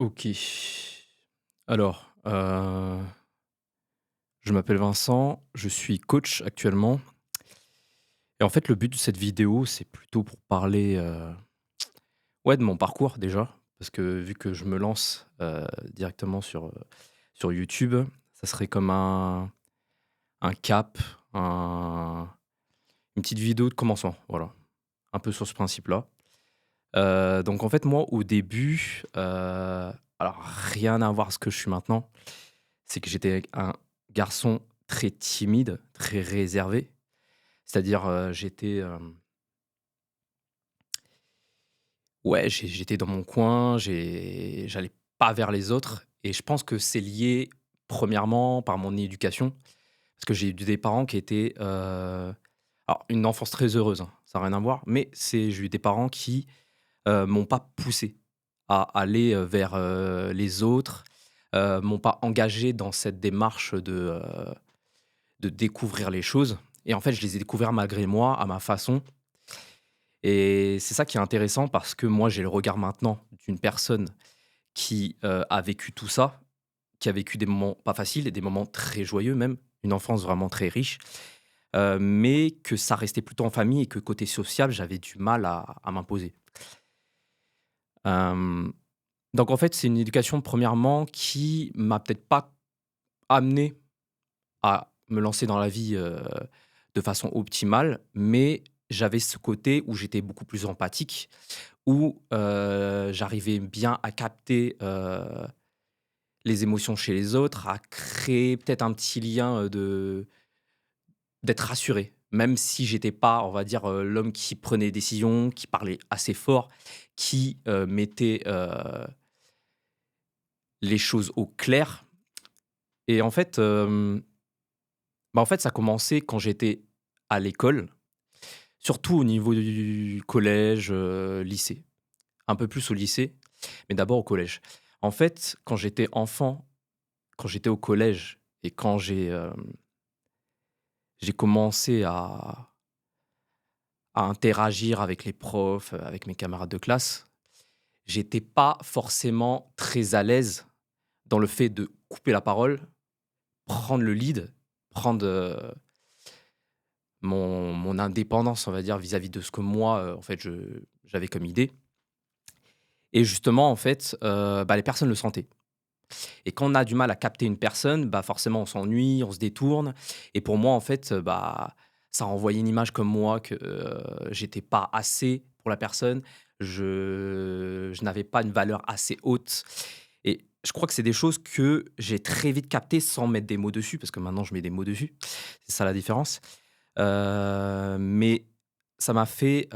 OK. Alors, je m'appelle Vincent, je suis coach actuellement et en fait, le but de cette vidéo, c'est plutôt pour parler, ouais, de mon parcours déjà, parce que vu que je me lance, directement sur YouTube, ça serait comme un cap, un une petite vidéo de commencement, voilà, un peu sur ce principe-là. Donc en fait, moi, au début, alors rien à voir à ce que je suis maintenant. C'est que j'étais un garçon très timide, très réservé. C'est-à-dire, ouais, j'étais dans mon coin, j'allais pas vers les autres et je pense que c'est lié, premièrement, par mon éducation. Parce que j'ai eu des parents qui étaient, alors une enfance très heureuse, hein, ça a rien à voir, mais j'ai eu des parents qui, m'ont pas poussé à aller, vers, les autres, m'ont pas engagé dans cette démarche de découvrir les choses et en fait, je les ai découverts malgré moi, à ma façon et c'est ça qui est intéressant parce que moi, j'ai le regard maintenant d'une personne qui, a vécu tout ça, qui a vécu des moments pas faciles et des moments très joyeux même, une enfance vraiment très riche, mais que ça restait plutôt en famille et que côté social, j'avais du mal à m'imposer. Hem, donc en fait, c'est une éducation premièrement qui m'a peut-être pas amené à me lancer dans la vie, de façon optimale, mais j'avais ce côté où j'étais beaucoup plus empathique, où, j'arrivais bien à capter, les émotions chez les autres, à créer peut-être un petit lien, d'être rassuré. Même si j'étais pas, on va dire, l'homme qui prenait des décisions, qui parlait assez fort, qui, mettait, les choses au clair et en fait, en fait, ça a commencé quand j'étais à l'école. Surtout au niveau du collège, lycée. Un peu plus au lycée, mais d'abord au collège. En fait, quand j'étais enfant, quand j'étais au collège et quand j'ai commencé à interagir avec les profs, avec mes camarades de classe, j'étais pas forcément très à l'aise dans le fait de couper la parole, prendre le lead, prendre, mon indépendance, on va dire, vis-à-vis de ce que moi, en fait, j'avais comme idée. Et justement, en fait, les personnes le sentaient. Et quand on a du mal à capter une personne, bah, forcément, on s'ennuie, on se détourne. Et pour moi, en fait, ça renvoyait une image comme moi que, j'étais pas assez pour la personne. Je n'avais pas une valeur assez haute et je crois que c'est des choses que j'ai très vite captées sans mettre des mots dessus, parce que maintenant je mets des mots dessus. C'est ça la différence. Mais ça m'a fait,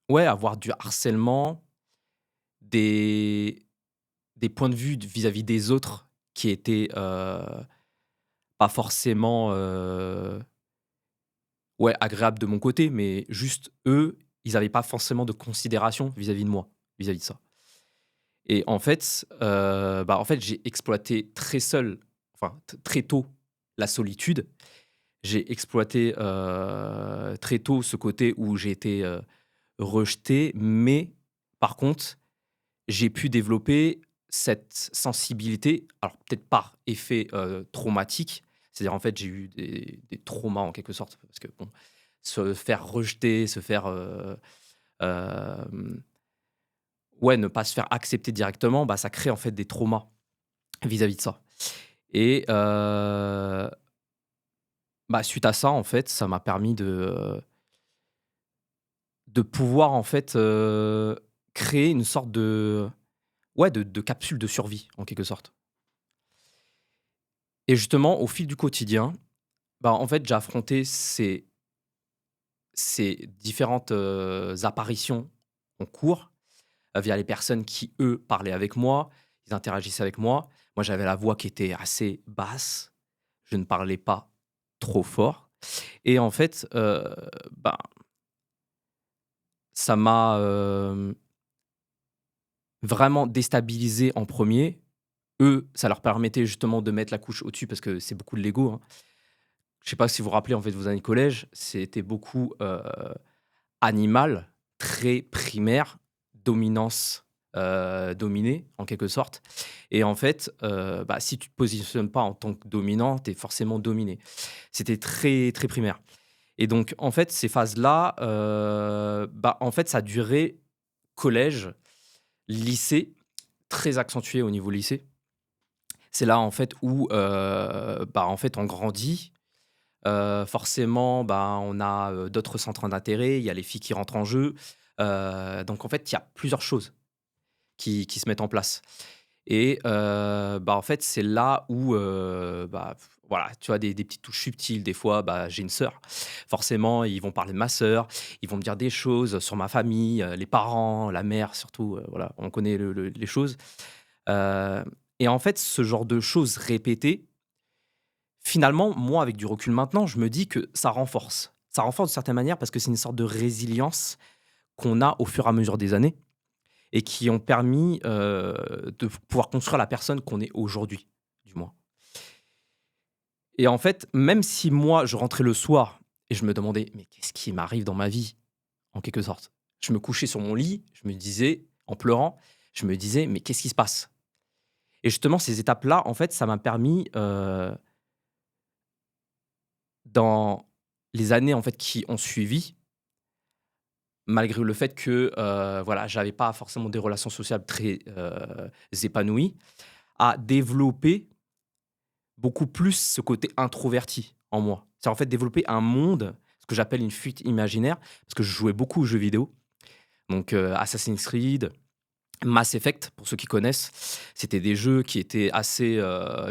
ouais, avoir du harcèlement, des Des points de vue vis-à-vis des autres qui étaient, pas forcément, ouais, agréables de mon côté, mais juste eux, ils avaient pas forcément de considération vis-à-vis de moi, vis-à-vis de ça. Et en fait, en fait, j'ai exploité très seul, enfin, très tôt, la solitude. J'ai exploité, très tôt ce côté où j'ai été, rejeté, mais par contre, j'ai pu développer cette sensibilité, alors peut-être par effet, traumatique, c'est-à-dire en fait j'ai eu des traumas en quelque sorte parce que bon, se faire rejeter, se faire, hem, ouais, ne pas se faire accepter directement, bah, ça crée en fait des traumas vis-à-vis de ça et suite à ça en fait, ça m'a permis de pouvoir en fait, créer une sorte de, ouais, de capsule de survie en quelque sorte. Et justement, au fil du quotidien, en fait, j'ai affronté ces différentes, apparitions en cours, via les personnes qui, eux, parlaient avec moi, ils interagissaient avec moi. Moi, j'avais la voix qui était assez basse, je ne parlais pas trop fort et en fait, ben, ça m'a, vraiment déstabilisé en premier. Eux, ça leur permettait justement de mettre la couche au-dessus parce que c'est beaucoup de l'ego, hein. Je sais pas si vous vous rappelez, en fait, vos années collège, c'était beaucoup, animal, très primaire, dominance, dominer en quelque sorte et en fait, bah, si tu te positionnes pas en tant que dominant, tu es forcément dominé. C'était très, très primaire et donc en fait, ces phases-là, bah, en fait, ça a duré collège, lycée, très accentué au niveau lycée. C'est là, en fait, où, bah, en fait, on grandit, forcément, bah, on a, d'autres centres d'intérêt, il y a les filles qui rentrent en jeu, donc en fait, il y a plusieurs choses qui se mettent en place et bah, en fait, c'est là où, bah, voilà, tu vois, des petites touches subtiles. Des fois, bah, j'ai une sœur. Forcément, ils vont parler de ma sœur, ils vont me dire des choses sur ma famille, les parents, la mère surtout, voilà, on connaît les choses, heu et en fait, ce genre de choses répétées, finalement, moi, avec du recul maintenant, je me dis que ça renforce. Ça renforce de certaine manière parce que c'est une sorte de résilience qu'on a au fur et à mesure des années et qui ont permis, de pouvoir construire la personne qu'on est aujourd'hui, du moins. Et en fait, même si moi, je rentrais le soir et je me demandais: «Mais qu'est-ce qui m'arrive dans ma vie?» en quelque sorte. Je me couchais sur mon lit, je me disais, en pleurant, je me disais: «Mais qu'est-ce qui se passe?» Et justement, ces étapes-là, en fait, ça m'a permis, dans les années, en fait, qui ont suivi, malgré le fait que, voilà, j'avais pas forcément des relations sociales très, épanouies, à développer beaucoup plus ce côté introverti en moi. C'est en fait développer un monde, ce que j'appelle une fuite imaginaire, parce que je jouais beaucoup aux jeux vidéo. Donc, Assassin's Creed, Mass Effect, pour ceux qui connaissent, c'était des jeux qui étaient assez,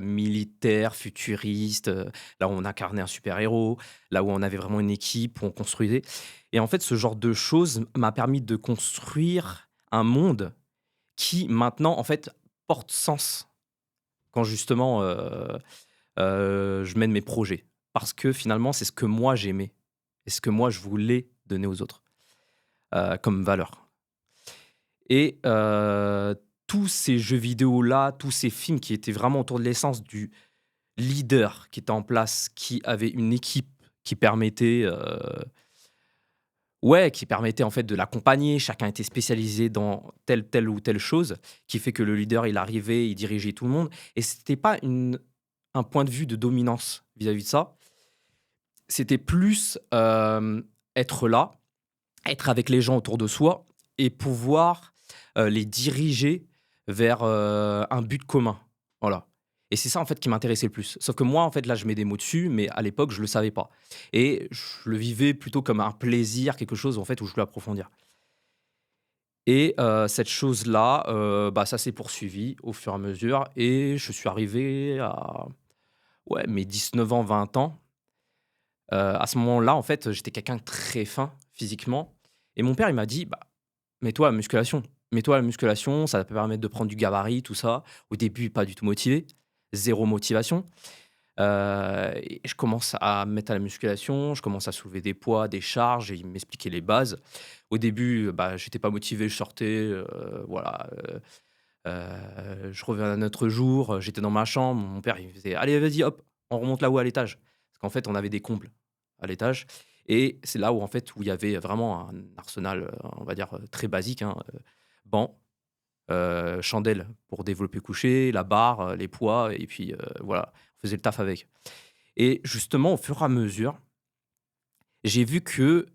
militaires, futuristes, là où on incarnait un super-héros, là où on avait vraiment une équipe, où on construisait et en fait, ce genre de choses m'a permis de construire un monde qui maintenant, en fait, porte sens quand justement, je mène mes projets. Parce que finalement, c'est ce que moi j'aimais et ce que moi je voulais donner aux autres, comme valeur. Et tous ces jeux vidéo-là, tous ces films qui étaient vraiment autour de l'essence du leader qui était en place, qui avait une équipe qui permettait, ouais, qui permettait en fait de l'accompagner. Chacun était spécialisé dans telle ou telle chose, qui fait que le leader, il arrivait, il dirigeait tout le monde et c'était pas un point de vue de dominance vis-à-vis de ça. C'était plus, être là, être avec les gens autour de soi et pouvoir, les diriger vers, un but commun. Voilà et c'est ça, en fait, qui m'intéressait le plus. Sauf que moi, en fait, là, je mets des mots dessus, mais à l'époque, je le savais pas et je le vivais plutôt comme un plaisir, quelque chose, en fait, où je voulais approfondir et cette chose-là, bah, ça s'est poursuivi au fur et à mesure et je suis arrivé à, ouais, mes 19 ans, 20 ans. À ce moment-là, en fait, j'étais quelqu'un de très fin physiquement et mon père, il m'a dit: «Bah, mets-toi à la musculation. Mets-toi à la musculation, ça va te permettre de prendre du gabarit, tout ça». Au début, pas du tout motivé, zéro motivation, et je commence à me mettre à la musculation, je commence à soulever des poids, des charges et il m'expliquait les bases. Au début, bah, j'étais pas motivé, je sortais, voilà, je revenais un autre jour, j'étais dans ma chambre, mon père, il me faisait: «Allez, vas-y, hop, on remonte là-haut à l'étage». Parce qu'en fait, on avait des combles à l'étage et c'est là où, en fait, où il y avait vraiment un arsenal, on va dire, très basique, hein, banc, chandelle pour développer couché, la barre, les poids et puis, voilà, on faisait le taf avec et justement, au fur et à mesure, j'ai vu que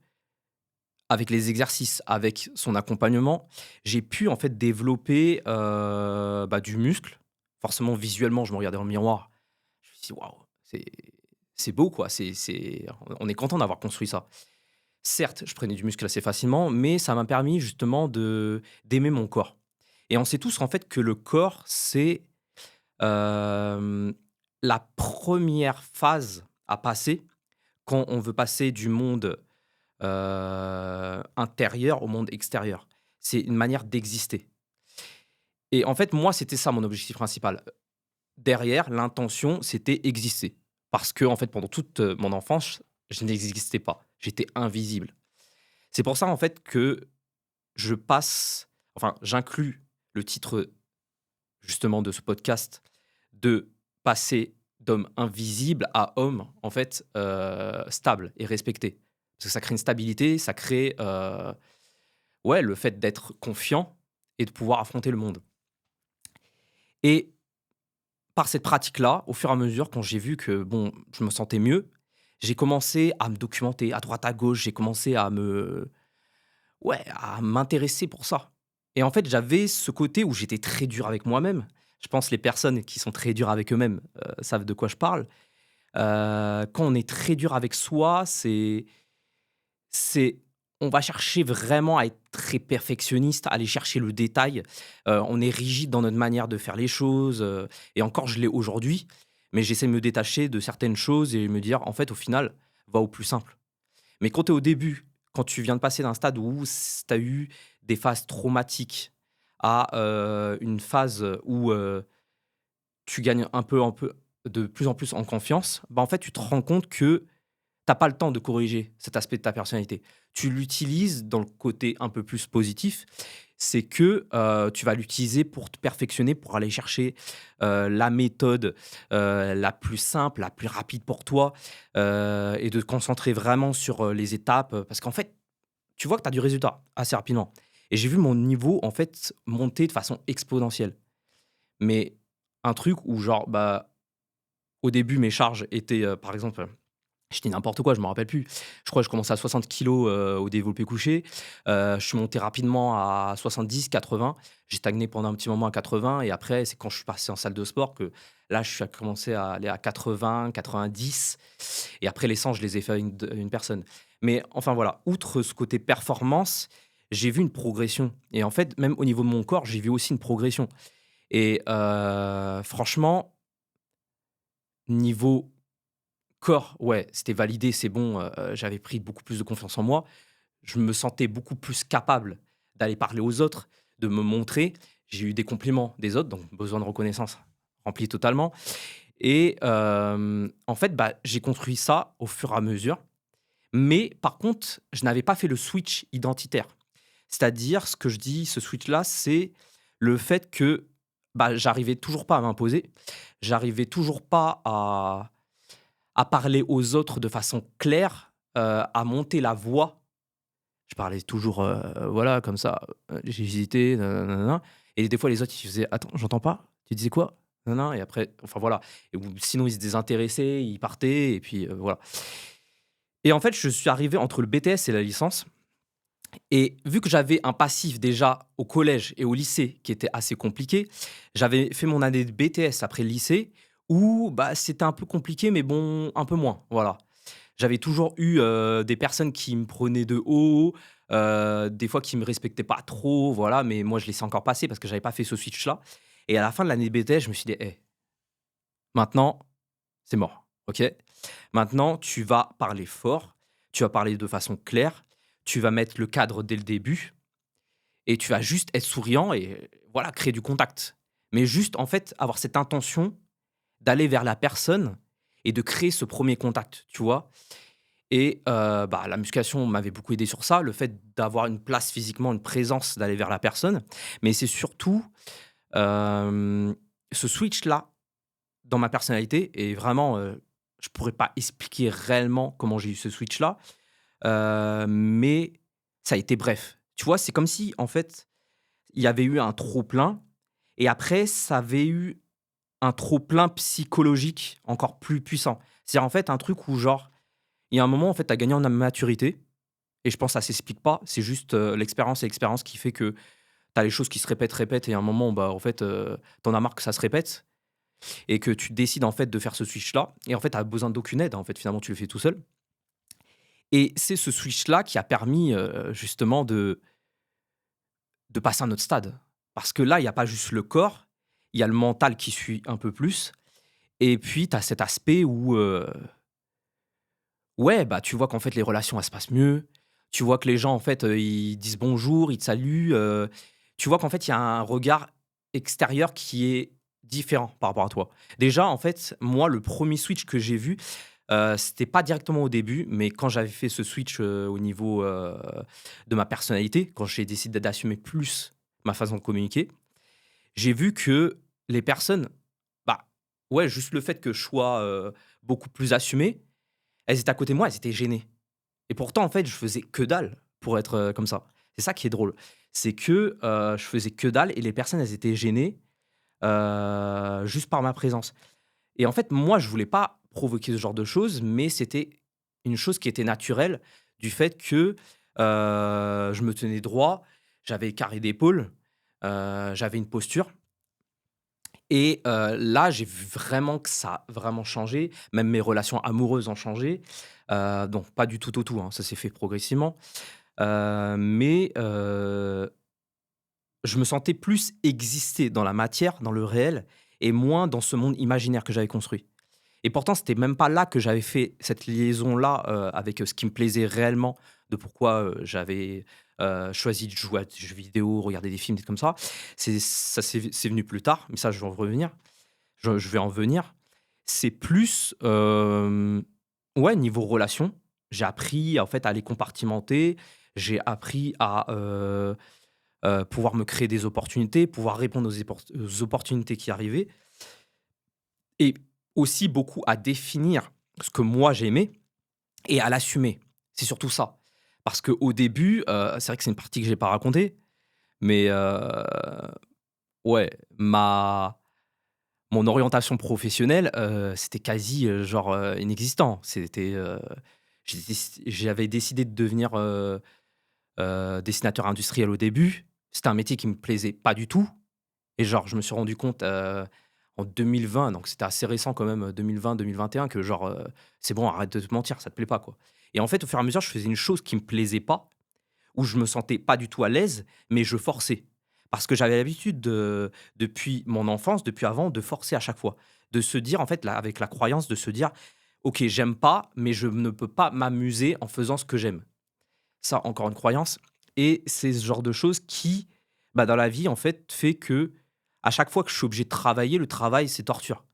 avec les exercices, avec son accompagnement, j'ai pu en fait développer, bah, du muscle. Forcément, visuellement, je me regardais dans le miroir. Je me suis dit: «Waouh, c'est beau quoi, c'est on est content d'avoir construit ça». Certes, je prenais du muscle assez facilement, mais ça m'a permis justement d'aimer mon corps et on sait tous en fait que le corps, c'est, hem, la première phase à passer quand on veut passer du monde intérieur au monde extérieur. C'est une manière d'exister et en fait, moi, c'était ça mon objectif principal. Derrière, l'intention, c'était exister parce que en fait, pendant toute, mon enfance, je n'existais pas. J'étais invisible. C'est pour ça, en fait, que je passe enfin, j'inclus le titre, justement, de ce podcast, de passer d'homme invisible à homme, en fait, stable et respecté. Parce que ça crée une stabilité, ça crée, ouais, le fait d'être confiant et de pouvoir affronter le monde. Et par cette pratique-là, au fur et à mesure, quand j'ai vu que, bon, je me sentais mieux, j'ai commencé à me documenter à droite à gauche, j'ai commencé à me ouais, à m'intéresser pour ça. Et en fait, j'avais ce côté où j'étais très dur avec moi-même. Je pense les personnes qui sont très dures avec eux-mêmes, savent de quoi je parle. Quand on est très dur avec soi, c'est on va chercher vraiment à être très perfectionniste, à aller chercher le détail. On est rigide dans notre manière de faire les choses, et encore je l'ai aujourd'hui, mais j'essaie de me détacher de certaines choses et me dire: «En fait, au final, va au plus simple». Mais quand tu es au début, quand tu viens de passer d'un stade où tu as eu des phases traumatiques à, une phase où, tu gagnes un peu de plus en plus en confiance, bah, en fait, tu te rends compte que t'as pas le temps de corriger cet aspect de ta personnalité. Tu l'utilises dans le côté un peu plus positif, c'est que, tu vas l'utiliser pour te perfectionner, pour aller chercher, la méthode, la plus simple, la plus rapide pour toi, et de te concentrer vraiment sur, les étapes, parce qu'en fait, tu vois que tu as du résultat assez rapidement. Et j'ai vu mon niveau, en fait, monter de façon exponentielle. Mais un truc où genre, bah, au début, mes charges étaient, par exemple, je dis n'importe quoi, je me rappelle plus. Je crois que je commençais à 60 kilos au développé couché. Je suis monté rapidement à 70-80. J'ai stagné pendant un petit moment à 80 et après, c'est quand je suis passé en salle de sport que là, je suis à commencé à aller à 80-90 et après les 100, je les ai fait à une personne. Mais enfin voilà, outre ce côté performance, j'ai vu une progression et en fait, même au niveau de mon corps, j'ai vu aussi une progression et franchement, niveau corps, ouais, c'était validé, c'est bon, j'avais pris beaucoup plus de confiance en moi. Je me sentais beaucoup plus capable d'aller parler aux autres, de me montrer. J'ai eu des compliments des autres, donc besoin de reconnaissance rempli totalement et en fait, bah, j'ai construit ça au fur et à mesure. Mais par contre, je n'avais pas fait le switch identitaire. C'est-à-dire, ce que je dis, ce switch-là, c'est le fait que, bah, j'arrivais toujours pas à m'imposer. J'arrivais toujours pas à parler aux autres de façon claire, à monter la voix. Je parlais toujours, voilà, comme ça, j'hésitais, nin et des fois les autres ils faisaient: «Attends, j'entends pas, tu disais quoi? Nin et après enfin voilà et ou sinon ils se désintéressaient, ils partaient et puis, voilà et en fait, je suis arrivé entre le BTS et la licence et vu que j'avais un passif déjà au collège et au lycée qui était assez compliqué, j'avais fait mon année de BTS après le lycée où, bah, c'était un peu compliqué mais bon, un peu moins, voilà. J'avais toujours eu, des personnes qui me prenaient de haut, des fois qui me respectaient pas trop, voilà, mais moi je laissais encore passer parce que j'avais pas fait ce switch-là et à la fin de l'année de BTS, je me suis dit: «Eh, maintenant, c'est mort, OK? Maintenant, tu vas parler fort, tu vas parler de façon claire, tu vas mettre le cadre dès le début et tu vas juste être souriant et voilà, créer du contact». Mais juste, en fait, avoir cette intention d'aller vers la personne et de créer ce premier contact, tu vois? Et bah, la musculation m'avait beaucoup aidé sur ça, le fait d'avoir une place physiquement, une présence, d'aller vers la personne. Mais c'est surtout, hem, ce switch-là dans ma personnalité et vraiment, je pourrais pas expliquer réellement comment j'ai eu ce switch-là, mais ça a été bref. Tu vois? C'est comme si, en fait, il y avait eu un trop plein et après ça avait eu un trop plein psychologique encore plus puissant. C'est en fait, un truc où genre, il y a un moment, en fait, tu as gagné en maturité et je pense que ça s'explique pas. C'est juste, l'expérience et l'expérience qui fait que tu as les choses qui se répètent, répètent et à un moment, bah, en fait, tu en as marre que ça se répète et que tu décides, en fait, de faire ce switch-là et en fait, tu as besoin d'aucune aide, en fait, finalement, tu le fais tout seul et c'est ce switch-là qui a permis, justement de passer à un autre stade. Parce que là, il y a pas juste le corps, il y a le mental qui suit un peu plus et puis tu as cet aspect où, ouais, bah, tu vois qu'en fait, les relations, elles se passent mieux. Tu vois que les gens, en fait, ils disent bonjour, ils te saluent, tu vois qu'en fait, il y a un regard extérieur qui est différent par rapport à toi. Déjà, en fait, moi, le premier switch que j'ai vu, c'était pas directement au début, mais quand j'avais fait ce switch, au niveau, de ma personnalité, quand j'ai décidé d'assumer plus ma façon de communiquer, j'ai vu que les personnes, bah, ouais, juste le fait que je sois, beaucoup plus assumé, elles étaient à côté de moi, elles étaient gênées et pourtant, en fait, je faisais que dalle pour être, comme ça. C'est ça qui est drôle. C'est que, je faisais que dalle et les personnes, elles étaient gênées, juste par ma présence. Et en fait, moi, je voulais pas provoquer ce genre de choses, mais c'était une chose qui était naturelle du fait que, je me tenais droit, j'avais carré d'épaule, j'avais une posture et là, j'ai vu vraiment que ça a vraiment changé. Même mes relations amoureuses ont changé, donc pas du tout au tout, hein, ça s'est fait progressivement, mais je me sentais plus exister dans la matière, dans le réel et moins dans ce monde imaginaire que j'avais construit. Et pourtant, c'était même pas là que j'avais fait cette liaison-là, avec, ce qui me plaisait réellement, de pourquoi, j'avais, choisi de jouer à des jeux vidéo, regarder des films, des trucs comme ça. C'est venu plus tard, mais ça, je vais en revenir. Je vais en venir. C'est plus, ouais, niveau relation, j'ai appris, en fait, à les compartimenter. J'ai appris à, pouvoir me créer des opportunités, pouvoir répondre aux opportunités qui arrivaient et aussi beaucoup à définir ce que moi j'aimais et à l'assumer. C'est surtout ça. Parce qu'au début, c'est vrai que c'est une partie que j'ai pas racontée, mais ouais, ma mon orientation professionnelle, c'était quasi, genre, inexistant. J'avais décidé de devenir, dessinateur industriel au début. C'était un métier qui me plaisait pas du tout et genre je me suis rendu compte, en 2020, donc c'était assez récent quand même, 2020-2021 que genre, «C'est bon, arrête de te mentir, ça te plaît pas, quoi» et en fait, au fur et à mesure, je faisais une chose qui me plaisait pas, où je me sentais pas du tout à l'aise, mais je forçais. Parce que j'avais l'habitude depuis mon enfance, depuis avant, de forcer à chaque fois. De se dire, en fait, là, avec la croyance de se dire: «OK, j'aime pas, mais je ne peux pas m'amuser en faisant ce que j'aime». Ça, encore une croyance et c'est ce genre de choses qui, bah, dans la vie, en fait que à chaque fois que je suis obligé de travailler, le travail, c'est torture.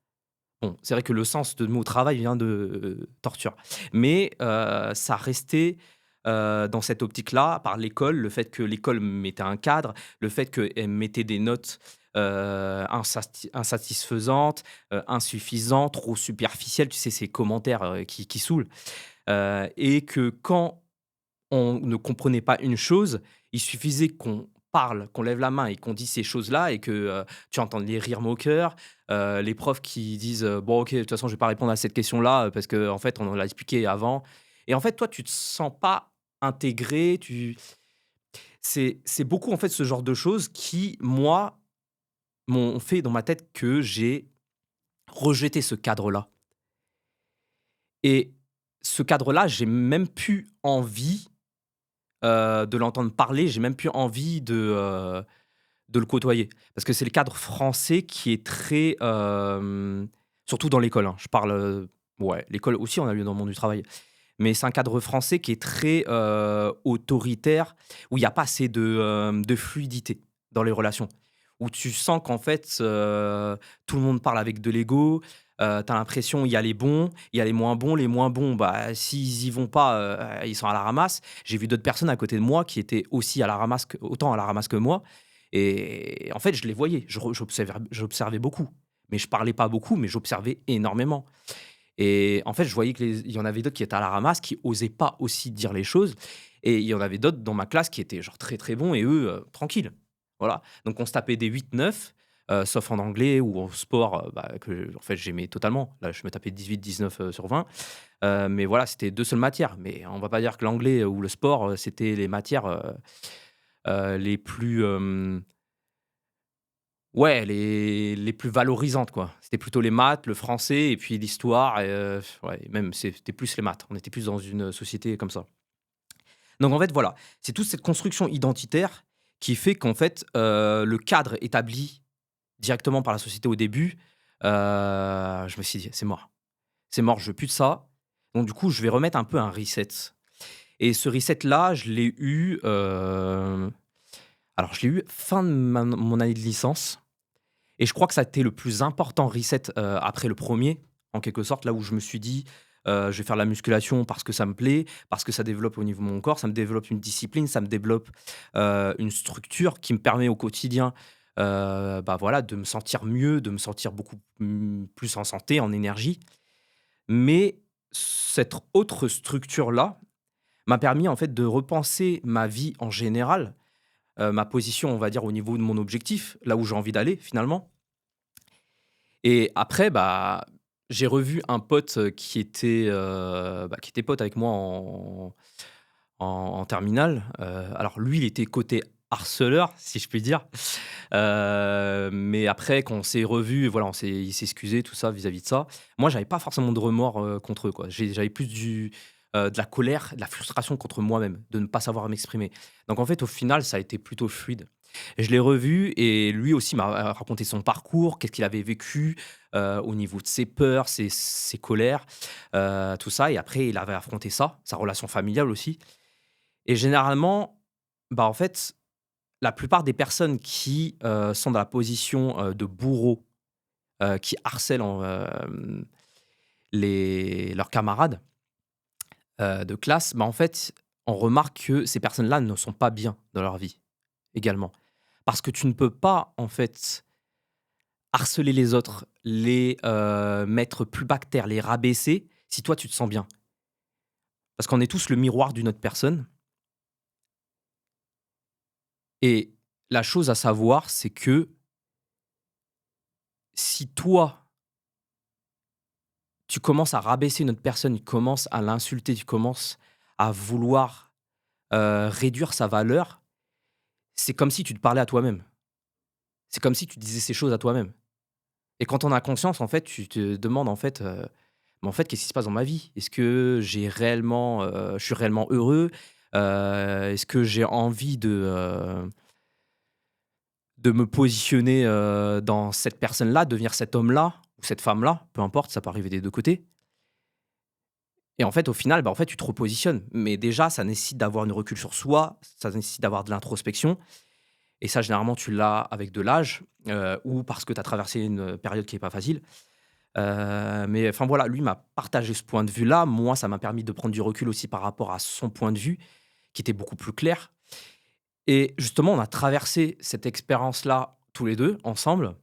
Bon, c'est vrai que le sens de mot travail vient de, torture. Mais, ça restait, dans cette optique-là, par l'école, le fait que l'école me mettait un cadre, le fait qu'elle me mettait des notes, insatisfaisantes, insuffisantes, trop superficielles, tu sais, ces commentaires, qui saoulent, et que quand on ne comprenait pas une chose, il suffisait qu'on parle, qu'on lève la main et qu'on dise ces choses-là et que, tu entends les rires moqueurs, les profs qui disent, «Bon OK, de toute façon je vais pas répondre à cette question-là, parce qu'en fait on l'a expliqué avant» et en fait toi tu te sens pas intégré, c'est beaucoup en fait ce genre de choses qui, moi, m'ont fait dans ma tête que j'ai rejeté ce cadre-là et ce cadre-là, j'ai même plus envie de l'entendre parler, j'ai même plus envie de le côtoyer. Parce que c'est le cadre français qui est très, surtout dans l'école, hein, je parle, ouais, l'école aussi, on a eu dans le monde du travail. Mais c'est un cadre français qui est très, autoritaire, où il y a pas assez de fluidité dans les relations. Où tu sens qu'en fait, tout le monde parle avec de l'ego, tu as l'impression il y a les bons, il y a les moins bons, bah, s'ils y vont pas, ils sont à la ramasse. J'ai vu d'autres personnes à côté de moi qui étaient aussi à la ramasse que autant à la ramasse que moi et en fait, je les voyais, j'observais beaucoup. Mais je parlais pas beaucoup, mais j'observais énormément. Et en fait, je voyais il y en avait d'autres qui étaient à la ramasse, qui osaient pas aussi dire les choses et il y en avait d'autres dans ma classe qui étaient genre très, très bons et eux, tranquilles. Voilà. Donc on se tapait des 8-9, sauf en anglais ou en sport, bah, que en fait j'aimais totalement. Là, je me tapais 18-19, sur 20. Mais voilà, c'était 2 seules matières. Mais on va pas dire que l'anglais ou le sport, c'était les matières, les plus, ouais, les plus valorisantes, quoi. C'était plutôt les maths, le français et puis l'histoire et ouais, même c'était plus les maths. On était plus dans une société comme ça. Donc en fait, voilà, c'est toute cette construction identitaire qui fait qu'en fait, le cadre établi directement par la société au début, je me suis dit: «C'est mort. C'est mort, je veux plus de ça». Donc du coup, je vais remettre un peu un reset et ce reset-là, je l'ai eu, alors je l'ai eu fin de ma mon année de licence. Et je crois que ça a été le plus important reset, après le premier en quelque sorte, là où je me suis dit: «Je vais faire de la musculation parce que ça me plaît, parce que ça développe au niveau de mon corps, ça me développe une discipline, ça me développe, une structure qui me permet au quotidien, bah, voilà, de me sentir mieux, de me sentir beaucoup, plus en santé, en énergie». Mais cette autre structure-là m'a permis en fait de repenser ma vie en général, ma position, on va dire, au niveau de mon objectif, là où j'ai envie d'aller finalement. Et après, bah, j'ai revu un pote, qui était pote avec moi en terminale. Alors lui, il était côté harceleur, si je puis dire. Mais après, quand on s'est revus, voilà, il s'est excusé, tout ça, vis-à-vis de ça. Moi, j'avais pas forcément de remords, contre eux, quoi. J'avais plus de la colère, de la frustration contre moi-même, de ne pas savoir m'exprimer. Donc en fait, au final, ça a été plutôt fluide. Et je l'ai revu et lui aussi m'a raconté son parcours, qu'est-ce qu'il avait vécu, au niveau de ses peurs, ses colères, tout ça et après il avait affronté ça, sa relation familiale aussi et généralement, bah, en fait, la plupart des personnes qui, sont dans la position, de bourreau, qui harcèlent leurs camarades, de classe, bah, en fait, on remarque que ces personnes-là ne sont pas bien dans leur vie, également. Parce que tu ne peux pas, en fait, harceler les autres, mettre plus bas que terre, les rabaisser, si toi tu te sens bien. Parce qu'on est tous le miroir d'une autre personne et la chose à savoir, c'est que si toi, tu commences à rabaisser une autre personne, tu commences à l'insulter, tu commences à vouloir, réduire sa valeur, c'est comme si tu te parlais à toi-même. C'est comme si tu disais ces choses à toi-même et quand on a conscience, en fait, tu te demandes, en fait, «Mais en fait, qu'est-ce qui se passe dans ma vie? Est-ce que je suis réellement heureux? Est-ce que j'ai envie de me positionner, dans cette personne-là, devenir cet homme-là ou cette femme-là?» Peu importe, ça peut arriver des 2 côtés et en fait, au final, bah, en fait, tu te repositionnes mais déjà, ça nécessite d'avoir une recul sur soi, ça nécessite d'avoir de l'introspection et ça, généralement, tu l'as avec de l'âge, ou parce que tu as traversé une période qui est pas facile. Mais enfin voilà, lui m'a partagé ce point de vue-là. Moi, ça m'a permis de prendre du recul aussi par rapport à son point de vue, qui était beaucoup plus clair. Et justement, on a traversé cette expérience-là tous les 2 ensemble.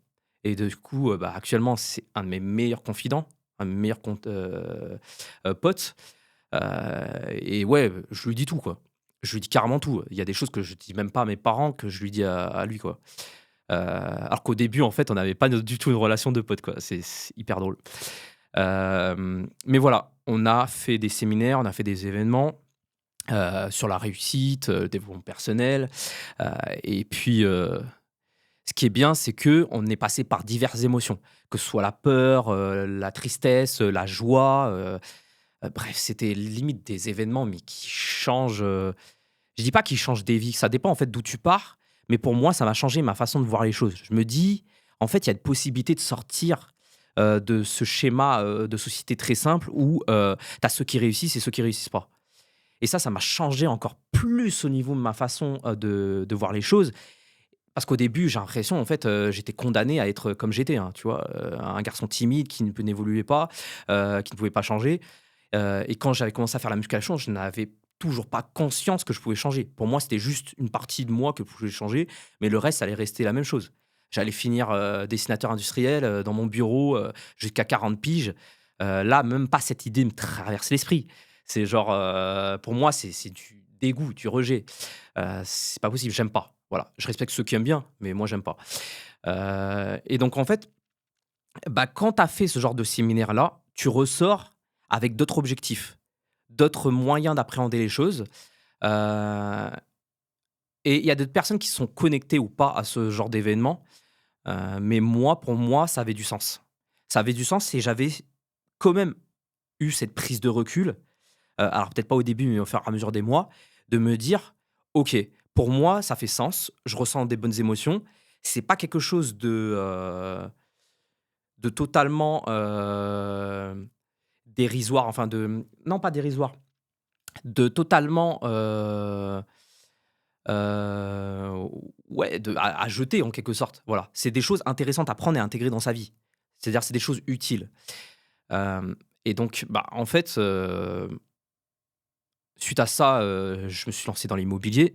Et du coup, bah, actuellement, c'est un de mes meilleurs confidents, un de mes meilleurs potes. Heu et ouais, je lui dis tout, quoi. Je lui dis carrément tout. Il y a des choses que je dis même pas à mes parents, que je lui dis à lui, quoi. Alors qu'au début, en fait, on n'avait pas du tout une relation de potes, quoi. C'est hyper drôle. Mais voilà, on a fait des séminaires, on a fait des événements, sur la réussite, le développement personnel, heu et puis, ce qui est bien, c'est que on est passé par diverses émotions, que ce soit la peur, la tristesse, la joie, bref, c'était limite des événements, mais qui changent, je dis pas qu'ils changent des vies, ça dépend en fait d'où tu pars, mais pour moi, ça m'a changé ma façon de voir les choses. Je me dis: «En fait, il y a une possibilité de sortir, de ce schéma, de société très simple où, tu as ceux qui réussissent et ceux qui réussissent pas». Et ça m'a changé encore plus au niveau de ma façon, de voir les choses. Parce qu'au début, j'ai l'impression, en fait, j'étais condamné à être comme j'étais, hein, tu vois? Un garçon timide qui n'évoluait pas, qui ne pouvait pas changer. Et quand j'avais commencé à faire la musculation, je n'avais toujours pas conscience que je pouvais changer. Pour moi, c'était juste une partie de moi que je pouvais changer, mais le reste, ça allait rester la même chose. J'allais finir, dessinateur industriel, dans mon bureau, jusqu'à 40 piges. Là, même pas cette idée me traverse l'esprit. C'est genre, pour moi, c'est du dégoût, du rejet. C'est pas possible, j'aime pas. Voilà, je respecte ceux qui aiment bien, mais moi, j'aime pas. Et donc en fait, bah, quand tu as fait ce genre de séminaire-là, tu ressors avec d'autres objectifs, d'autres moyens d'appréhender les choses, heu et il y a d'autres personnes qui sont connectées ou pas à ce genre d'événement, mais moi, pour moi, ça avait du sens. Ça avait du sens et j'avais quand même eu cette prise de recul, alors peut-être pas au début, mais au fur et à mesure des mois, de me dire: «OK, pour moi, ça fait sens, je ressens des bonnes émotions». C'est pas quelque chose de totalement, dérisoire, enfin non pas dérisoire, de totalement, heu, ouais, à jeter en quelque sorte, voilà. C'est des choses intéressantes à prendre et à intégrer dans sa vie. C'est-à-dire, c'est des choses utiles. Hem et donc, bah, en fait, suite à ça, je me suis lancé dans l'immobilier.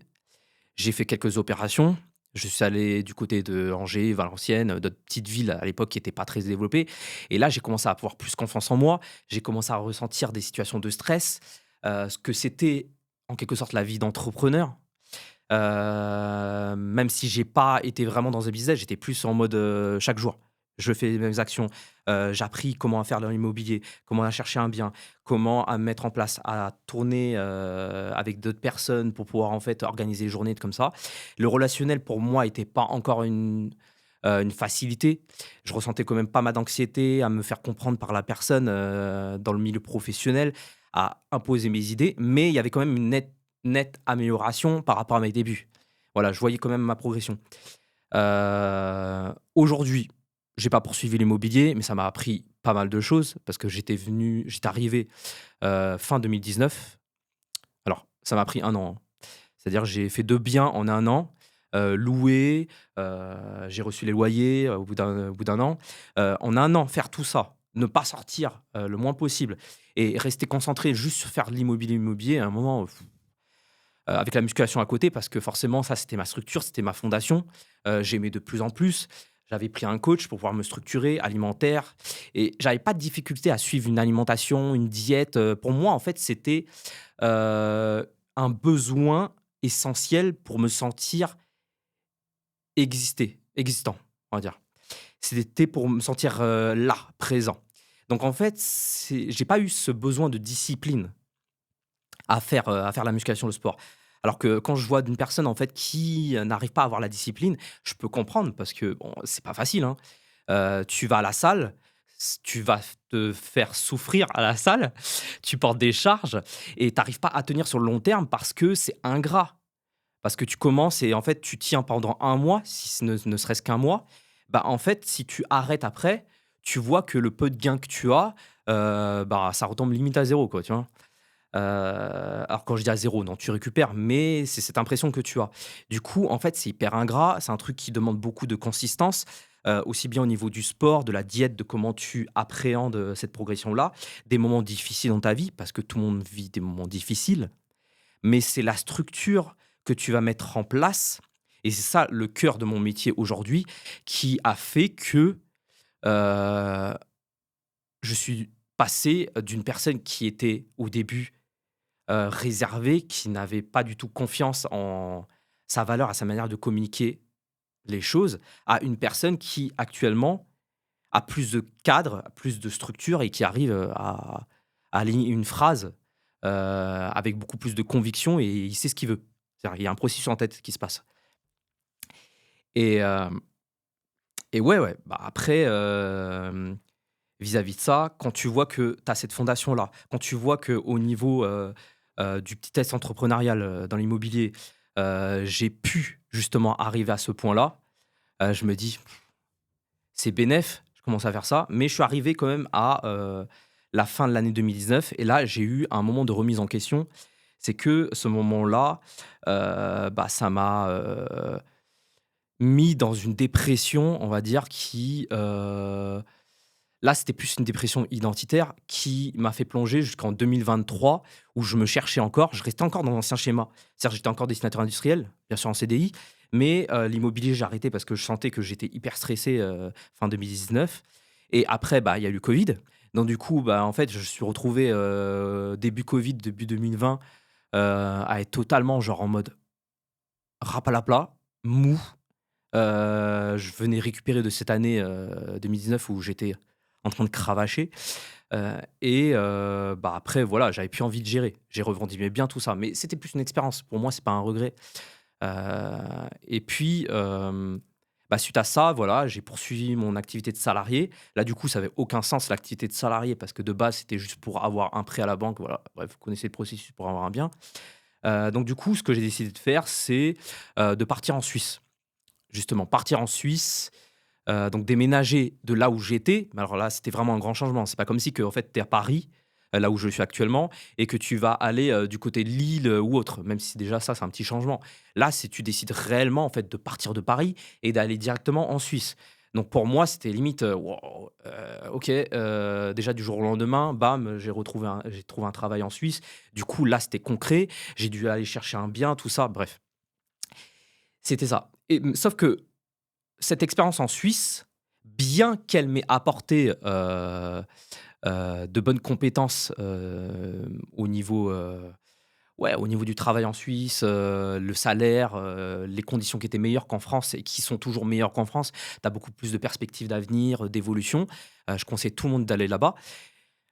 J'ai fait quelques opérations. Je suis allé du côté de Angers, Valenciennes, d'autres petites villes à l'époque qui étaient pas très développées et là, j'ai commencé à avoir plus confiance en moi. J'ai commencé à ressentir des situations de stress, ce que c'était en quelque sorte la vie d'entrepreneur. Même si j'ai pas été vraiment dans un business, j'étais plus en mode, chaque jour, je fais les mêmes actions. J'ai appris comment à faire dans l'immobilier, comment à chercher un bien, comment à mettre en place, à tourner, avec d'autres personnes pour pouvoir, en fait, organiser les journées comme ça. Le relationnel pour moi était pas encore une facilité. Je ressentais quand même pas mal d'anxiété à me faire comprendre par la personne, dans le milieu professionnel, à imposer mes idées, mais il y avait quand même une nette amélioration par rapport à mes débuts. Voilà, je voyais quand même ma progression. Aujourd'hui, j'ai pas poursuivi l'immobilier, mais ça m'a appris pas mal de choses parce que j'étais arrivé, fin 2019. Alors, ça m'a pris 1 an, hein. C'est-à-dire j'ai fait 2 biens en 1 an, loué, j'ai reçu les loyers, au bout d'un an. En 1 an, faire tout ça, ne pas sortir, le moins possible et rester concentré juste sur faire de l'immobilier, à un moment, avec la musculation à côté parce que forcément ça, c'était ma structure, c'était ma fondation. J'aimais de plus en plus. J'avais pris un coach pour pouvoir me structurer, alimentaire et j'avais pas de difficulté à suivre une alimentation, une diète, pour moi, en fait, c'était, un besoin essentiel pour me sentir existant, on va dire. C'était pour me sentir, là, présent. Donc en fait, j'ai pas eu ce besoin de discipline à faire la musculation, le sport. Alors que quand je vois d'une personne, en fait, qui, n'arrive pas à avoir la discipline, je peux comprendre parce que bon, c'est pas facile, hein. Tu vas à la salle, tu vas te faire souffrir à la salle, tu portes des charges et tu arrives pas à tenir sur le long terme parce que c'est ingrat. Parce que tu commences et en fait, tu tiens pendant 1 mois, si ce ne serait-ce qu'un mois. Bah, en fait, si tu arrêtes après, tu vois que le peu de gains que tu as, bah, ça retombe limite à zéro, quoi, tu vois? Alors quand je dis à zéro, non, tu récupères, mais c'est cette impression que tu as. Du coup, en fait, c'est hyper ingrat, c'est un truc qui demande beaucoup de consistance, aussi bien au niveau du sport, de la diète, de comment tu appréhendes, cette progression-là. Des moments difficiles dans ta vie, parce que tout le monde vit des moments difficiles, mais c'est la structure que tu vas mettre en place et c'est ça le cœur de mon métier aujourd'hui qui a fait que, heu, je suis passé d'une personne qui était au début réservé, qui n'avait pas du tout confiance en sa valeur, à sa manière de communiquer les choses, à une personne qui actuellement a plus de cadre, plus de structure et qui arrive, à aligner une phrase, avec beaucoup plus de conviction et il sait ce qu'il veut. C'est-à-dire il y a un processus en tête qui se passe et ouais, ouais, bah, après, vis-à-vis de ça, quand tu vois que tu as cette fondation-là, quand tu vois qu'au niveau, du petit test entrepreneurial, dans l'immobilier, j'ai pu justement arriver à ce point-là, je me dis: «C'est bénef», je commence à faire ça, mais je suis arrivé quand même à, la fin de l'année 2019 et là, j'ai eu un moment de remise en question. C'est que ce moment-là, bah, ça m'a, mis dans une dépression, on va dire, qui, là, c'était plus une dépression identitaire qui m'a fait plonger jusqu'en 2023 où je me cherchais encore. Je restais encore dans l'ancien schéma. C'est-à-dire, j'étais encore dessinateur industriel, bien sûr en CDI, mais l'immobilier, j'ai arrêté parce que je sentais que j'étais hyper stressé, fin 2019 et après, bah, il y a eu le covid. Donc du coup, bah, en fait, je me suis retrouvé, début covid, début 2020, à être totalement genre en mode rapalapla, mou. Je venais récupérer de cette année, 2019 où j'étais en train de cravacher, bah, après voilà, j'avais plus envie de gérer. J'ai revendiqué bien tout ça, mais c'était plus une expérience. Pour moi, c'est pas un regret, et puis, bah, suite à ça, voilà, j'ai poursuivi mon activité de salarié. Là, du coup, ça avait aucun sens l'activité de salarié parce que de base, c'était juste pour avoir un prêt à la banque, voilà. Bref, vous connaissez le processus pour avoir un bien. Donc du coup, ce que j'ai décidé de faire, c'est, de partir en Suisse. Justement, partir en Suisse, donc déménager de là où j'étais, mais alors là, c'était vraiment un grand changement. C'est pas comme si que en fait, tu es à Paris, là où je suis actuellement et que tu vas aller, du côté de Lille, ou autre, même si déjà ça, c'est un petit changement. Là, c'est tu décides réellement, en fait, de partir de Paris et d'aller directement en Suisse. Donc pour moi, c'était limite, waouh, OK, déjà du jour au lendemain, bam, j'ai trouvé un travail en Suisse. Du coup, là, c'était concret. J'ai dû aller chercher un bien, tout ça, bref, c'était ça et sauf que cette expérience en Suisse, bien qu'elle m'ait apporté, de bonnes compétences, ouais, au niveau du travail en Suisse, le salaire, les conditions qui étaient meilleures qu'en France et qui sont toujours meilleures qu'en France. Tu as beaucoup plus de perspectives d'avenir, d'évolution. Je conseille tout le monde d'aller là-bas.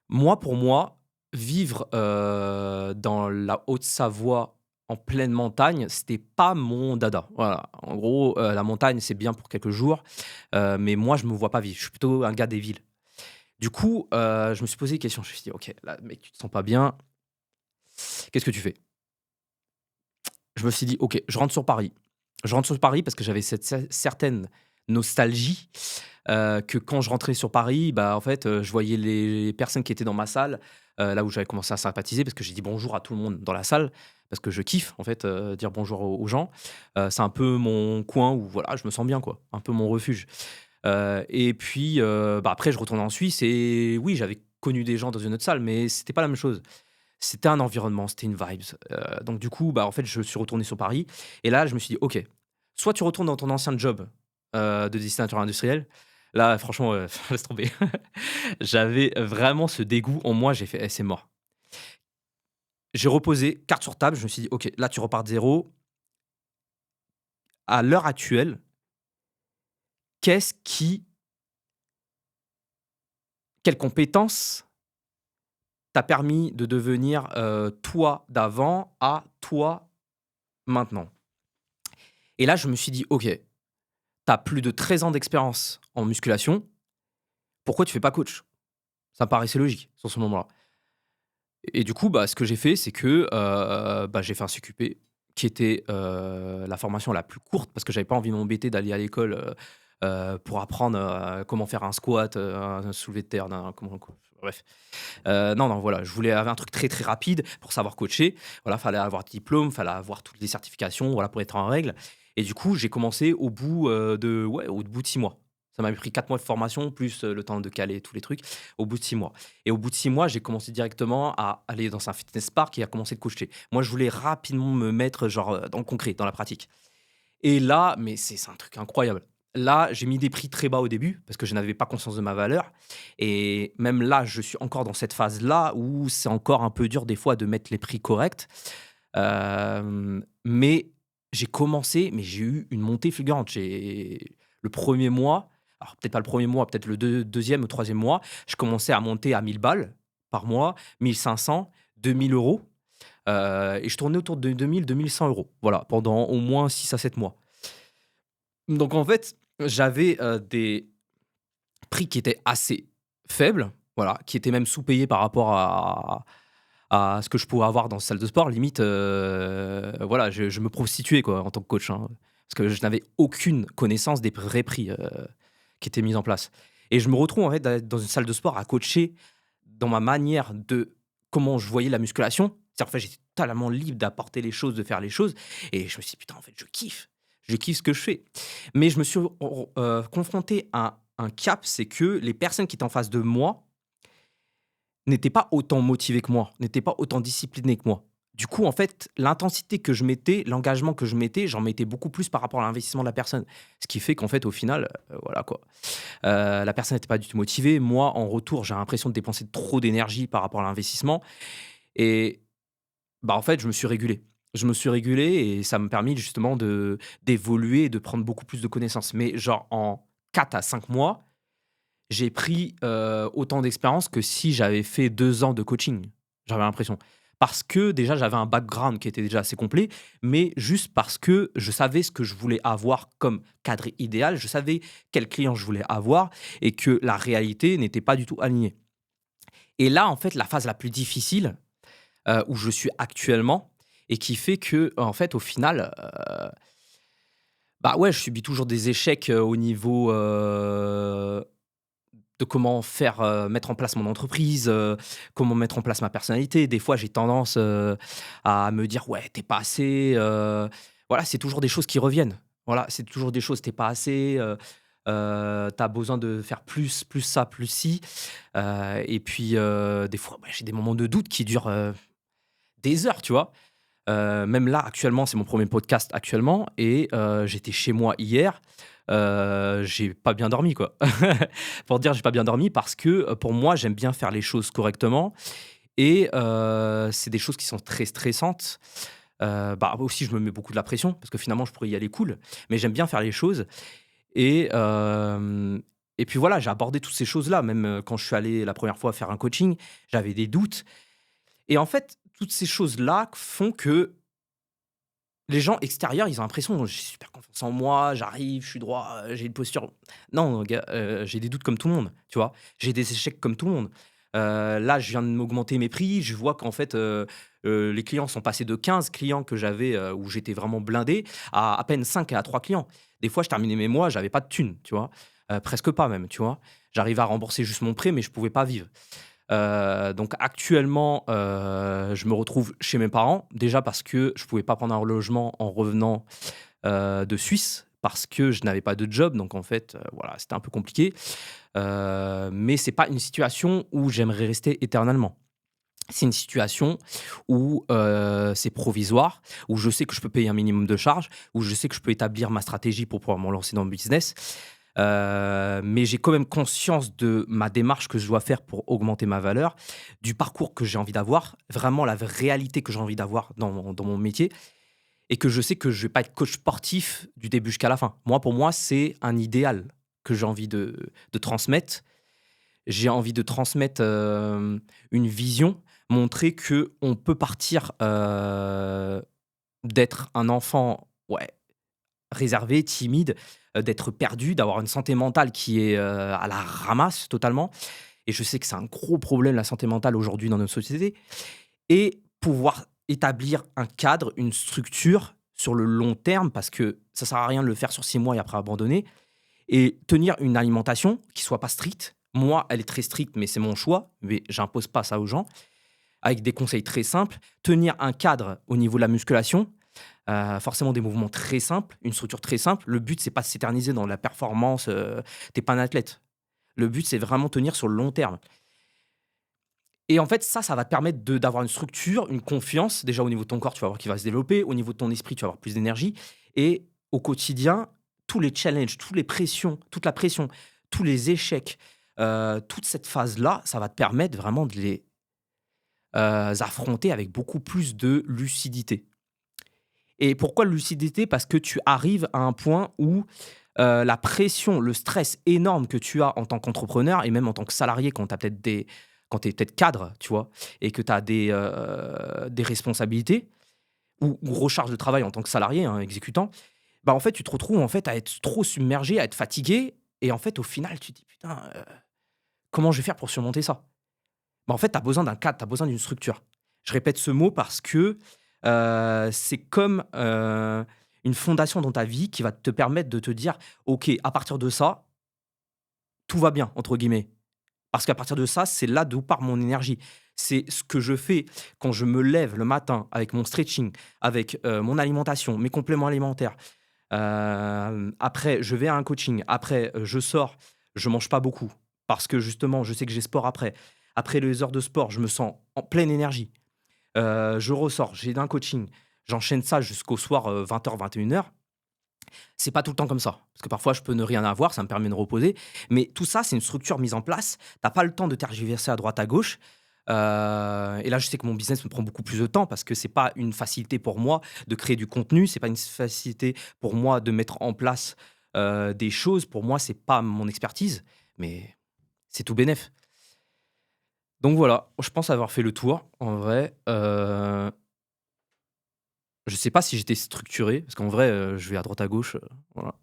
Moi, pour moi, vivre, dans la Haute-Savoie, en pleine montagne, c'était pas mon dada. Voilà, en gros, la montagne, c'est bien pour quelques jours, mais moi, je me vois pas vivre. Je suis plutôt un gars des villes. Du coup, je me suis posé des questions. Je me suis dit: «OK, là, mec, tu te sens pas bien, qu'est-ce que tu fais?» Je me suis dit: «OK, je rentre sur Paris». Je rentre sur Paris parce que j'avais cette certaine nostalgie, que quand je rentrais sur Paris, bah, en fait, je voyais les personnes qui étaient dans ma salle, là où j'avais commencé à sympathiser parce que j'ai dit bonjour à tout le monde dans la salle, parce que je kiffe en fait, dire bonjour aux gens. C'est un peu mon coin où voilà, je me sens bien quoi, un peu mon refuge. Et puis, bah, après je retournais en Suisse et oui, j'avais connu des gens dans une autre salle, mais c'était pas la même chose. C'était un environnement, c'était une vibes. Donc du coup, bah, en fait, je suis retourné sur Paris et là, je me suis dit: «OK, soit tu retournes dans ton ancien job, de dessinateur industriel». Là, franchement, laisse tomber. J'avais vraiment ce dégoût en moi, j'ai fait: «Eh, c'est mort». J'ai reposé, carte sur table, je me suis dit: «OK, là, tu repars de 0. À l'heure actuelle, qu'est-ce qui quelle compétence t'a permis de devenir, toi d'avant à toi maintenant?» Et là, je me suis dit: «OK, tu as plus de 13 ans d'expérience en musculation, pourquoi tu fais pas coach?» Ça me paraissait logique sur ce moment-là. Et du coup, bah, ce que j'ai fait, c'est que, bah, j'ai fait un CQP qui était, la formation la plus courte parce que j'avais pas envie de m'embêter d'aller à l'école, pour apprendre, comment faire un squat, un soulevé de terre, comment quoi bref. Non, non, voilà, je voulais avoir un truc très, très rapide pour savoir coacher. Voilà, fallait avoir le diplôme, fallait avoir toutes les certifications, voilà, pour être en règle. Et du coup, j'ai commencé au bout, au bout de 6 mois. Ça m'avait pris 4 mois de formation, plus, le temps de caler tous les trucs, au bout de 6 mois. Et au bout de 6 mois, j'ai commencé directement à aller dans un fitness park et à commencer de coacher. Moi, je voulais rapidement me mettre genre, dans le concret, dans la pratique. Et là, mais c'est un truc incroyable. Là, j'ai mis des prix très bas au début parce que je n'avais pas conscience de ma valeur et même là, je suis encore dans cette phase-là où c'est encore un peu dur des fois de mettre les prix corrects. Mais j'ai commencé, mais j'ai eu une montée fulgurante. J'ai le premier mois, alors peut-être pas le premier mois, peut-être le 2e ou 3e mois, je commençais à monter à 1000 balles par mois, 1 500, 2 000 €, et je tournais autour de 2 100 €, voilà, pendant au moins 6 à 7 mois. Donc en fait, j'avais, des prix qui étaient assez faibles, voilà, qui étaient même sous-payés par rapport à ce que je pouvais avoir dans cette salle de sport. Limite, voilà, je me prostituais, quoi, en tant que coach, hein, parce que je n'avais aucune connaissance des vrais prix, qui étaient mis en place et je me retrouve, en fait, dans une salle de sport à coacher dans ma manière de comment je voyais la musculation. C'est-à-dire, en fait, j'étais totalement libre d'apporter les choses, de faire les choses et je me suis dit: «Putain, en fait, je kiffe. Je kiffe ce que je fais». Mais je me suis confronté à un cap, c'est que les personnes qui étaient en face de moi n'étaient pas autant motivées que moi, n'étaient pas autant disciplinées que moi. Du coup, en fait, l'intensité que je mettais, l'engagement que je mettais, j'en mettais beaucoup plus par rapport à l'investissement de la personne. Ce qui fait qu'en fait, au final, voilà quoi. La personne n'était pas du tout motivée. Moi, en retour, j'ai l'impression de dépenser trop d'énergie par rapport à l'investissement et bah, en fait, je me suis régulé. Je me suis régulé et ça m'a permis justement d'évoluer et de prendre beaucoup plus de connaissances. Mais genre en 4 à 5 mois, j'ai pris, autant d'expérience que si j'avais fait 2 ans de coaching, j'avais l'impression. Parce que déjà j'avais un background qui était déjà assez complet, mais juste parce que je savais ce que je voulais avoir comme cadre idéal, je savais quel client je voulais avoir et que la réalité n'était pas du tout alignée. Et là, en fait, la phase la plus difficile, où je suis actuellement et qui fait que, en fait, au final, bah, ouais, je subis toujours des échecs, au niveau, de comment faire, mettre en place mon entreprise, comment mettre en place ma personnalité. Des fois, j'ai tendance, à me dire: «Ouais, t'es pas assez», voilà, c'est toujours des choses qui reviennent. Voilà, c'est toujours des choses, t'es pas assez, tu besoin de faire plus, plus ça, plus ci, et puis, des fois, bah, j'ai des moments de doute qui durent, des heures, tu vois? Même là, actuellement, c'est mon premier podcast actuellement et j'étais chez moi hier, j'ai pas bien dormi, quoi. Pour dire, j'ai pas bien dormi parce que, pour moi, j'aime bien faire les choses correctement et c'est des choses qui sont très stressantes. Bah, aussi, je me mets beaucoup de la pression parce que finalement, je pourrais y aller cool, mais j'aime bien faire les choses et et puis voilà, j'ai abordé toutes ces choses-là. Même, quand je suis allé la première fois faire un coaching, j'avais des doutes et en fait, toutes ces choses-là font que les gens extérieurs, ils ont l'impression: «J'ai super confiance en moi, j'arrive, je suis droit, j'ai une posture». Non gars, j'ai des doutes comme tout le monde, tu vois? J'ai des échecs comme tout le monde. Là, je viens de m'augmenter mes prix, je vois qu'en fait, les clients sont passés de 15 clients que j'avais, où j'étais vraiment blindé, à peine 5 et à 3 clients. Des fois, je terminais mes mois, j'avais pas de thunes, tu vois? Presque pas même, tu vois? J'arrivais à rembourser juste mon prêt, mais je pouvais pas vivre. Donc actuellement, je me retrouve chez mes parents. Déjà parce que je pouvais pas prendre un logement en revenant, de Suisse, parce que je n'avais pas de job. Donc en fait, voilà, c'était un peu compliqué. Mais c'est pas une situation où j'aimerais rester éternellement. C'est une situation où, c'est provisoire, où je sais que je peux payer un minimum de charges, où je sais que je peux établir ma stratégie pour pouvoir me lancer dans le business. Mais j'ai quand même conscience de ma démarche que je dois faire pour augmenter ma valeur, du parcours que j'ai envie d'avoir, vraiment la réalité que j'ai envie d'avoir dans mon métier et que je sais que je vais pas être coach sportif du début jusqu'à la fin. Moi, pour moi, c'est un idéal que j'ai envie de transmettre. J'ai envie de transmettre, une vision, montrer que on peut partir, d'être un enfant, ouais, réservé, timide, d'être perdu, d'avoir une santé mentale qui est, à la ramasse totalement et je sais que c'est un gros problème la santé mentale aujourd'hui dans notre société et pouvoir établir un cadre, une structure sur le long terme parce que ça sert à rien de le faire sur 6 mois et après abandonner et tenir une alimentation qui soit pas stricte. Moi, elle est très stricte, mais c'est mon choix, mais j'impose pas ça aux gens. Avec des conseils très simples, tenir un cadre au niveau de la musculation, forcément des mouvements très simples, une structure très simple. Le but, c'est pas de s'éterniser dans la performance, tu pas un athlète. Le but, c'est vraiment tenir sur le long terme et en fait, ça va te permettre d'avoir une structure, une confiance. Déjà au niveau de ton corps, tu vas voir qu'il va se développer. Au niveau de ton esprit, tu vas avoir plus d'énergie et au quotidien, tous les challenges, toutes les pressions, toute la pression, tous les échecs, toute cette phase-là, ça va te permettre vraiment de les, affronter avec beaucoup plus de lucidité. Et pourquoi lucidité? Parce que tu arrives à un point où, la pression, le stress énorme que tu as en tant qu'entrepreneur et même en tant que salarié quand tu es peut-être cadre, tu vois? Et que tu as des responsabilités ou recharge de travail en tant que salarié, hein, exécutant, bah, en fait, tu te retrouves, en fait, à être trop submergé, à être fatigué et en fait, au final, tu te dis: «Putain, comment je vais faire pour surmonter ça?» Bah, en fait, tu as besoin d'un cadre, tu as besoin d'une structure. Je répète ce mot parce que, c'est comme, une fondation dans ta vie qui va te permettre de te dire: «OK, à partir de ça, tout va bien» entre guillemets. Parce qu'à partir de ça, c'est là d'où part mon énergie. C'est ce que je fais quand je me lève le matin avec mon stretching, avec, mon alimentation, mes compléments alimentaires. Après, je vais à un coaching. Après, je sors, je mange pas beaucoup parce que justement, je sais que j'ai sport après. Après les heures de sport, je me sens en pleine énergie. Je ressors, j'ai un coaching. J'enchaîne ça jusqu'au soir, 20h-21h. C'est pas tout le temps comme ça, parce que parfois je peux ne rien avoir, ça me permet de reposer. Mais tout ça, c'est une structure mise en place. T'as pas le temps de tergiverser à droite à gauche. Et là, je sais que mon business me prend beaucoup plus de temps parce que c'est pas une facilité pour moi de créer du contenu, c'est pas une facilité pour moi de mettre en place, des choses. Pour moi, c'est pas mon expertise, mais c'est tout bénef. Donc voilà, je pense avoir fait le tour en vrai. Je sais pas si j'étais structuré parce qu'en vrai, je vais à droite à gauche, voilà.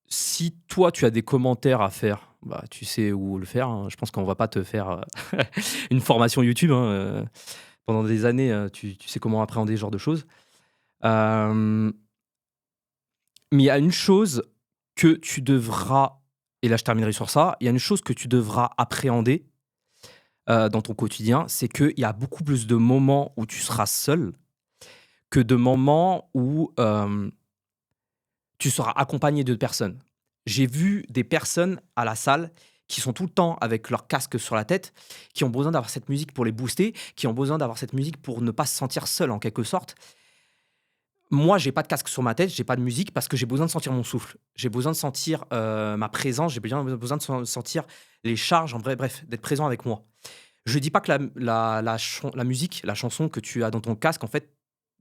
Si toi, tu as des commentaires à faire, bah, tu sais où le faire, hein. Je pense qu'on va pas te faire, une formation YouTube, hein, pendant des années, tu sais comment appréhender ce genre de choses. Hem, mais il y a une chose que tu devras et là je terminerai sur ça, il y a une chose que tu devras appréhender, dans ton quotidien, c'est qu'il y a beaucoup plus de moments où tu seras seul que de moments où, tu seras accompagné de personnes. J'ai vu des personnes à la salle qui sont tout le temps avec leur casque sur la tête, qui ont besoin d'avoir cette musique pour les booster, qui ont besoin d'avoir cette musique pour ne pas se sentir seul en quelque sorte. Moi, j'ai pas de casque sur ma tête, j'ai pas de musique parce que j'ai besoin de sentir mon souffle. J'ai besoin de sentir, ma présence, j'ai besoin de sentir les charges, en vrai, bref, d'être présent avec moi. Je dis pas que la musique, la chanson que tu as dans ton casque, en fait,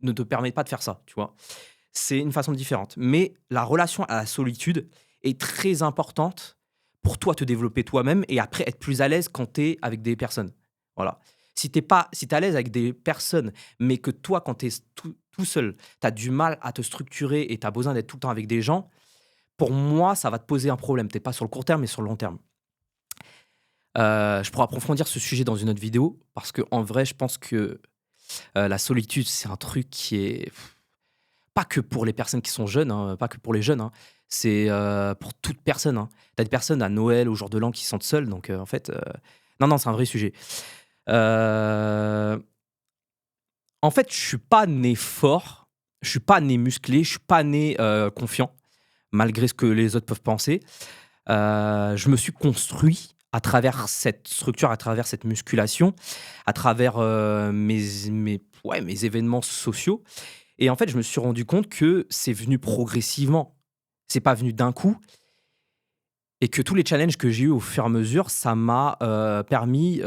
ne te permet pas de faire ça, tu vois? C'est une façon différente. Mais la relation à la solitude est très importante pour toi te développer toi-même et après être plus à l'aise quand tu es avec des personnes. Voilà. Si tu es à l'aise avec des personnes, mais que toi, quand tu es tout seul, tu as du mal à te structurer et tu as besoin d'être tout le temps avec des gens, pour moi, ça va te poser un problème. Tu es pas sur le court terme, mais sur le long terme. Je pourrais approfondir ce sujet dans une autre vidéo parce qu'en vrai, je pense que, la solitude, c'est un truc qui est pas que pour les personnes qui sont jeunes, hein, pas que pour les jeunes, hein. C'est, pour toute personne, hein. Tu as des personnes à Noël, au jour de l'an qui se sentent seules donc en fait, non, non, c'est un vrai sujet. Heu, En fait, je suis pas né fort, je suis pas né musclé, je suis pas né, confiant, malgré ce que les autres peuvent penser. Je me suis construit à travers cette structure, à travers cette musculation, à travers, mes événements sociaux et en fait, je me suis rendu compte que c'est venu progressivement. C'est pas venu d'un coup et que tous les challenges que j'ai eus au fur et à mesure, ça m'a, permis,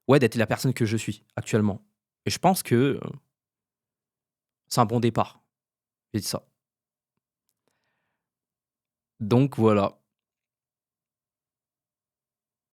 ouais, d'être la personne que je suis actuellement et je pense que, c'est un bon départ. J'ai dit ça. Donc voilà.